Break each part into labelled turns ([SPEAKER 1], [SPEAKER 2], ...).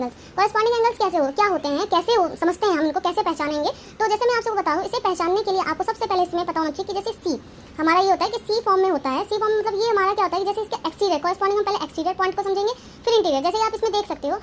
[SPEAKER 1] Angles. Corresponding angles क्या होते हैं, कैसे समझते हैं हम इनको, कैसे पहचानेंगे। तो जैसे मैं आपको बताऊँ, इसे पहचानने के लिए आपको सबसे पहले इसमें पता होना चाहिए कि जैसे सी हमारा ये होता है कि सी फॉर्म में होता है। सी फॉर्म में मतलब ये हमारा क्या होता है कि जैसे इसके एक्सटीरियर कॉरेस्पॉन्डिंग, हम पहले एक्सटीरियर पॉइंट को समझेंगे फिर इंटीरियर। जैसे आप इसमें देख सकते हो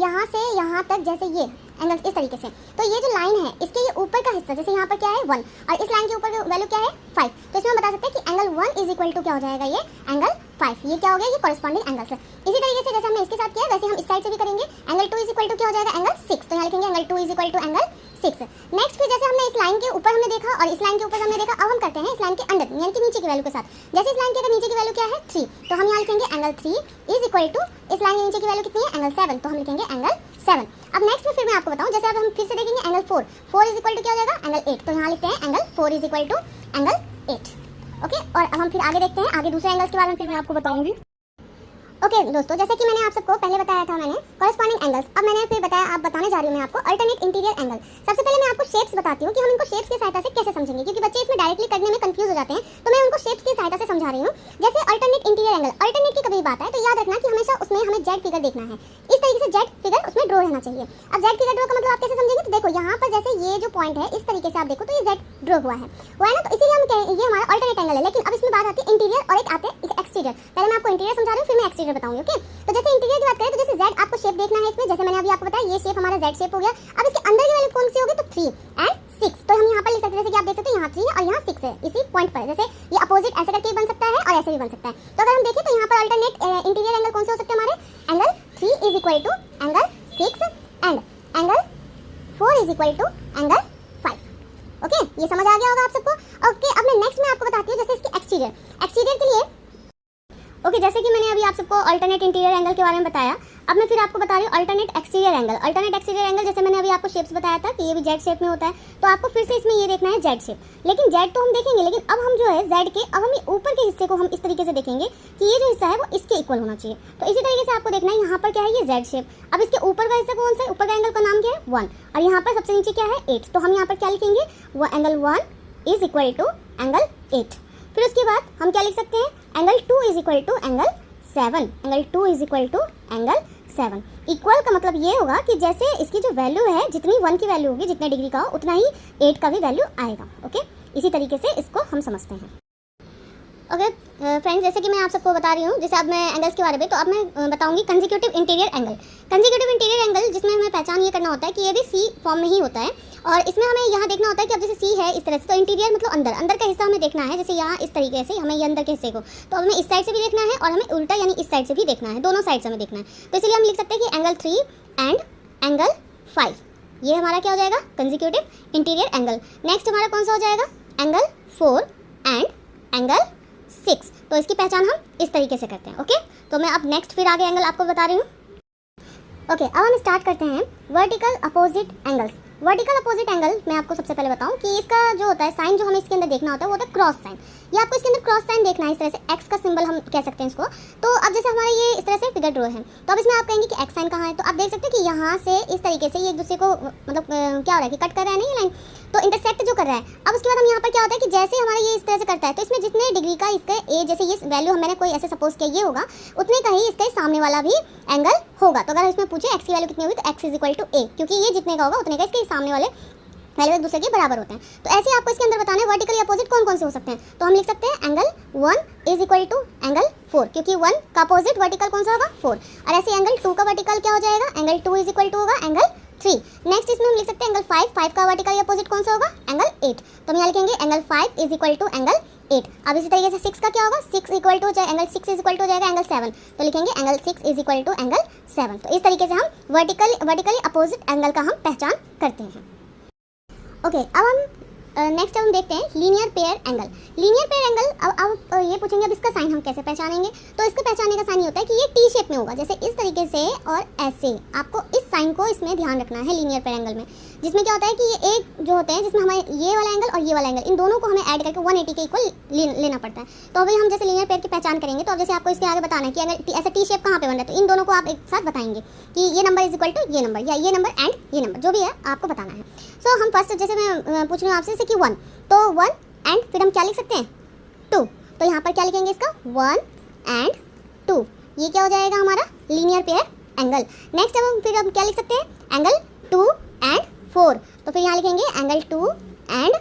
[SPEAKER 1] यहाँ से यहाँ तक जैसे ये एंगल्स इस तरीके से, तो ये जो लाइन है इसके ये ऊपर का हिस्सा, जैसे यहाँ पर क्या है 1 और इस लाइन के ऊपर वैल्यू क्या है 5, तो इसमें हम बता सकते हैं कि एंगल 1 इज इक्वल टू क्या हो जाएगा, ये एंगल 5। ये क्या हो गया, ये कॉरेस्पॉन्डिंग एंगल्स है। इसी तरीके से जैसे हमने इसके साथ किया है वैसे हम इस साइड से भी करेंगे। एंगल 2 इज इक्वल टू क्या हो जाएगा, एंगल 6, तो यहाँ लिखेंगे angle 2 is equal to angle 6। Next फिर जैसे हमने इस लाइन के ऊपर हमने देखा और इस लाइन के ऊपर हमने देखा, अब हम करते हैं इस लाइन के अंदर यानी कि नीचे की वैल्यू के साथ। जैसे इस लाइन के अंदर नीचे की वैल्यू क्या है 3, तो हम यहाँ लिखेंगे एंगल 3 इज इक्वल टू इस लाइन के नीचे की वैल्यू कितनी है एंगल 7, तो हम लिखेंगे एंगल 7। अब नेक्स्ट में फिर मैं आपको बताऊं, जैसे अब हम फिर से देखेंगे एंगल 4 इज इक्वल टू क्या हो जाएगा एंगल 8, तो यहाँ लिखते हैं angle 4 is equal to angle 8। Okay, और अब हम फिर आगे देखते हैं, आगे दूसरे एंगल्स के बारे में फिर मैं आपको बताऊंगी। ओके दोस्तों, जैसे कि मैंने आप सबको पहले बताया था मैंने कॉरेस्पॉन्डिंग एंगल्स, अब मैंने फिर बताया, आप बताने जा रही हूँ मैं आपको अल्टरनेट इंटीरियर एंगल। सबसे पहले मैं आपको शेप्स बताती हूँ कि हम इनको शेप्स की सहायता से कैसे समझेंगे, क्योंकि बच्चे इसमें डायरेक्टली करने में कंफ्यूज हो जाते हैं, तो मैं उनको शेप्स की सहायता से समझा रही हूँ। जैसे अल्टरनेट इंटीरियर एंगल, अल्टरनेट की कभी बात है तो याद रखना कि हमेशा उसमें हमें जेड फिगर देखना है, इस तरीके से जेड फिगर उसमें ड्रॉ रहना चाहिए। अब जेड फिगर ड्रॉ का मतलब आप कैसे समझेंगे, तो देखो यहाँ पर जैसे ये जो पॉइंट है इस तरीके से आप देखो तो ये जेड ड्रॉ हुआ है ना, तो इसीलिए हम कहें ये हमारा अल्टरनेट एंगल है। लेकिन अब इसमें बात आती है इंटीरियर और एक आते हैं एक्सटीरियर। पहले मैं आपको इंटीरियर समझा रही हूँ फिर मैं एक्सटीरियर बताऊंगी। ओके, तो जैसे इंटीरियर की बात करें तो जैसे जेड आपको शेप देखना है इसमें, जैसे मैंने अभी आपको बताया ये शेप हमारा जेड शेप हो गया। अब इसके अंदर की वैल्यू कौन सी होगी, तो 3 और 6, तो हम यहाँ पर लिख सकते हैं, जैसे कि आप देख सकते हो यहाँ 3 और यहाँ 6 है इसी पॉइंट पर। जैसे ये अपोजिट ऐसे करके बन सकता है और ऐसे भी बन सकता है। तो अगर हम देखें तो यहाँ पर अल्टरनेट इंटीरियर एंगल कौन से हो सकते हैं हमारे, angle 3 is equal to angle 6 and angle 4 is equal to angle 5। Okay, ये समझ आ गया होगा आप सबको। ओके, अब मैं नेक्स्ट में आपको बताती हूँ जैसे इसके एक्सटीरियर के लिए। ओके, जैसे कि मैंने अभी आप सबको अल्टरनेट इंटीरियर एंगल के बारे में बताया, अब मैं फिर आपको बता रही हूँ alternate exterior angle. Alternate exterior angle जैसे मैंने अभी आपको शेप्स बताया था कि ये भी जेड शेप में होता है, तो आपको फिर से इसमें ये देखना है जेड शेप। लेकिन जेड तो हम देखेंगे, लेकिन अब हम जो है जेड के अब हम ऊपर के हिस्से को हम इस तरीके से देखेंगे कि ये जो हिस्सा है वो इसके इक्वल होना चाहिए। तो इसी तरीके से आपको देखना है यहाँ पर क्या है, ये जेड शेप। अब इसके ऊपर का हिस्सा कौन सा है, ऊपर का एंगल का नाम क्या है 1 और यहाँ पर सबसे नीचे क्या है 8, तो हम यहाँ पर क्या लिखेंगे, वो angle 1 is equal to angle 8। फिर उसके बाद हम क्या लिख सकते हैं, angle 2 is equal to angle 7। Angle 2 is equal to angle 7। Equal का मतलब ये होगा कि जैसे इसकी जो वैल्यू है, जितनी 1 की वैल्यू होगी, जितने डिग्री का हो उतना ही 8 का भी वैल्यू आएगा। ओके, इसी तरीके से इसको हम समझते हैं। ओके फ्रेंड्स, जैसे कि मैं आप सबको बता रही हूँ, जैसे अब मैं एंगल्स के बारे में, तो अब मैं बताऊंगी consecutive interior angle. Consecutive interior angle जिसमें हमें पहचान ये करना होता है कि ये भी सी फॉर्म में ही होता है, और इसमें हमें यहाँ देखना होता है कि अब जैसे सी है इस तरह से, तो इंटीरियर मतलब अंदर का हिस्सा हमें देखना है, जैसे यहाँ इस तरीके से हमें ये अंदर के हिस्से को, तो हमें इस साइड से भी देखना है और हमें उल्टा यानी इस साइड से भी देखना है, दोनों साइड से हमें देखना है। तो इसलिए हम लिख सकते हैं कि एंगल 3 एंड एंगल 5, ये हमारा क्या हो जाएगा, कंसेक्यूटिव इंटीरियर एंगल। नेक्स्ट हमारा कौन सा हो जाएगा, एंगल 4 एंड एंगल 6, तो इसकी पहचान हम इस तरीके से करते हैं। ओके, तो मैं अब नेक्स्ट फिर आगे एंगल आपको बता रही हूँ। ओके, अब हम स्टार्ट करते हैं vertical opposite angles. Vertical opposite angle मैं आपको सबसे पहले बताऊं कि इसका जो होता है साइन, जो हमें इसके अंदर देखना होता है वो होता है क्रॉस साइन। ये आपको इसके अंदर क्रॉस साइन देखना है, इस तरह से एक्स का सिंबल हम कह सकते हैं इसको। तो अब जैसे हमारे ये इस तरह से फिगर ड्रॉ है, तो अब इसमें आप कहेंगे कि एक्स साइन कहाँ है, तो आप देख सकते हैं कि यहाँ से इस तरीके से ये एक दूसरे को मतलब क्या हो रहा है कि कट कर रहा है, नहीं लाइन, तो इंटरसेक्ट जो कर रहा है। अब उसके बाद हम यहाँ पर क्या होता है कि जैसे हमारा ये इस तरह से करता है, तो इसमें जितने डिग्री का इसका ए, जैसे ये वैल्यू मैंने कोई ऐसे सपोज किया ये होगा, उतने का ही इसके सामने वाला भी एंगल होगा। तो अगर इसमें पूछे एक्स की वैल्यू कितनी होगी, तो एक्स इज इक्वल टू ए, क्योंकि ये जितने का होगा उतने का इसके सामने वाले वैल्यू एक दूसरे के बराबर होते हैं। तो ऐसे आपको इसके अंदर बताना है वर्टिकली अपोजिट कौन कौन से हो सकते हैं। तो हम लिख सकते हैं angle 1 is equal to angle 4, क्योंकि 1 का अपोजिट वर्टिकल कौन सा होगा 4, और ऐसे एंगल 2 का वर्टिकल क्या हो जाएगा, एंगल 2 इज इक्वल टू होगा एंगल 3। नेक्स्ट इसमें हम लिख सकते हैं एंगल 5 का वर्टिकल अपोजिट कौन सा होगा, एंगल 8, तो हम यहाँ लिखेंगे angle 5 is equal to angle 8। अब इसी तरीके से 6 का क्या होगा, 6 equal to angle 6 is equal to हो जाएगा एंगल 7, तो लिखेंगे angle 6 is equal to angle 7। तो इस तरीके से हम वर्टिकली अपोजिट एंगल का हम पहचान करते हैं। ओके, अब हम नेक्स्ट हम देखते हैं linear pair angle. Linear pair angle, अब ये पूछेंगे अब इसका साइन हम कैसे पहचानेंगे, तो इसको पहचानने का साइन ये होता है कि ये टी शेप में होगा, जैसे इस तरीके से और ऐसे। आपको इस साइन को इसमें ध्यान रखना है लीनियर पेयर एंगल में, जिसमें क्या होता है कि ये एक जो होते हैं जिसमें हमें ये वाला एंगल और ये वाला एंगल, इन दोनों को हमें ऐड करके 180 के इक्वल लेना पड़ता है। तो अभी हम जैसे लीनियर पेयर की पहचान करेंगे, तो अब जैसे आपको इसके आगे बताना है कि अगर ऐसा टी शेप कहाँ पे बन रहा है, तो इन दोनों को आप एक साथ बताएंगे कि ये नंबर इज इक्वल टू ये नंबर, या ये नंबर एंड ये नंबर, जो भी है आपको बताना है। सो हम फर्स्ट जैसे मैं पूछ रही हूँ आपसे कि 1, तो 1 एंड फिर हम क्या लिख सकते हैं 2, तो यहाँ पर क्या लिखेंगे इसका 1 एंड 2, ये क्या हो जाएगा हमारा लीनियर पेयर एंगल। नेक्स्ट फिर हम क्या लिख सकते हैं, एंगल 2 and 4। तो फिर यहाँ लिखेंगे एंगल 2 and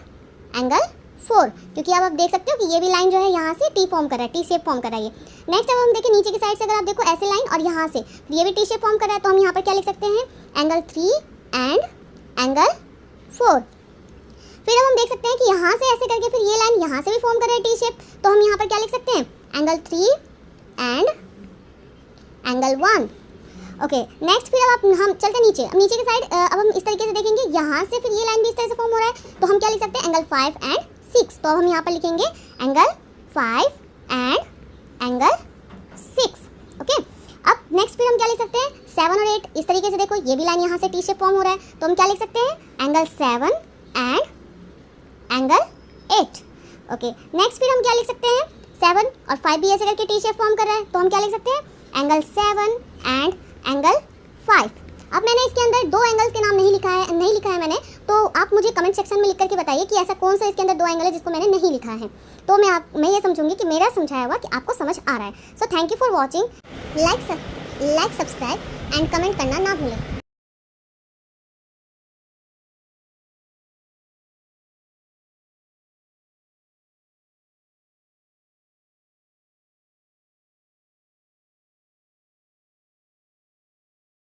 [SPEAKER 1] एंगल 4, क्योंकि अब आप देख सकते हो कि ये भी लाइन जो है यहाँ से टी फॉर्म कर रहा है, टी शेप फॉर्म कर रहा है ये। नेक्स्ट अब हम देखें नीचे की साइड से, अगर आप देखो ऐसे लाइन और यहाँ से ये भी टी शेप फॉर्म कर रहा है, तो हम यहाँ पर क्या लिख सकते हैं, एंगल 3 and एंगल 4। फिर अब हम देख सकते हैं कि यहाँ से ऐसे करके फिर ये लाइन यहाँ से भी फॉर्म कर रहा है टी शेप, तो हम यहाँ पर क्या लिख सकते हैं, angle 3 and angle 1। Okay next फिर अब हम चलते नीचे, अब नीचे की साइड अब हम इस तरीके से देखेंगे, यहाँ से फिर ये लाइन भी इस तरह से फॉर्म हो रहा है, तो हम क्या लिख सकते हैं, एंगल 5 and 6। तो हम यहाँ पर लिखेंगे एंगल 5 and एंगल 6। ओके अब नेक्स्ट फिर हम क्या लिख सकते हैं, 7 और 8। इस तरीके से देखो ये भी लाइन यहाँ से टी शेप फॉर्म हो रहा है, तो हम क्या लिख सकते हैं, angle 7 and angle 8। Okay next फिर हम क्या लिख सकते हैं, 7 और 5 भी ऐसे करके टी शेप फॉर्म कर रहा है, तो हम क्या लिख सकते हैं, एंगल 7 and एंगल 5। अब मैंने इसके अंदर 2 एंगल्स के नाम नहीं लिखा है मैंने, तो आप मुझे कमेंट सेक्शन में लिख करके बताइए कि ऐसा कौन सा इसके अंदर 2 एंगल है जिसको मैंने नहीं लिखा है, तो मैं ये समझूंगी कि मेरा समझाया हुआ कि आपको समझ आ रहा है। So thank you for watching, like subscribe and comment करना ना भूलें।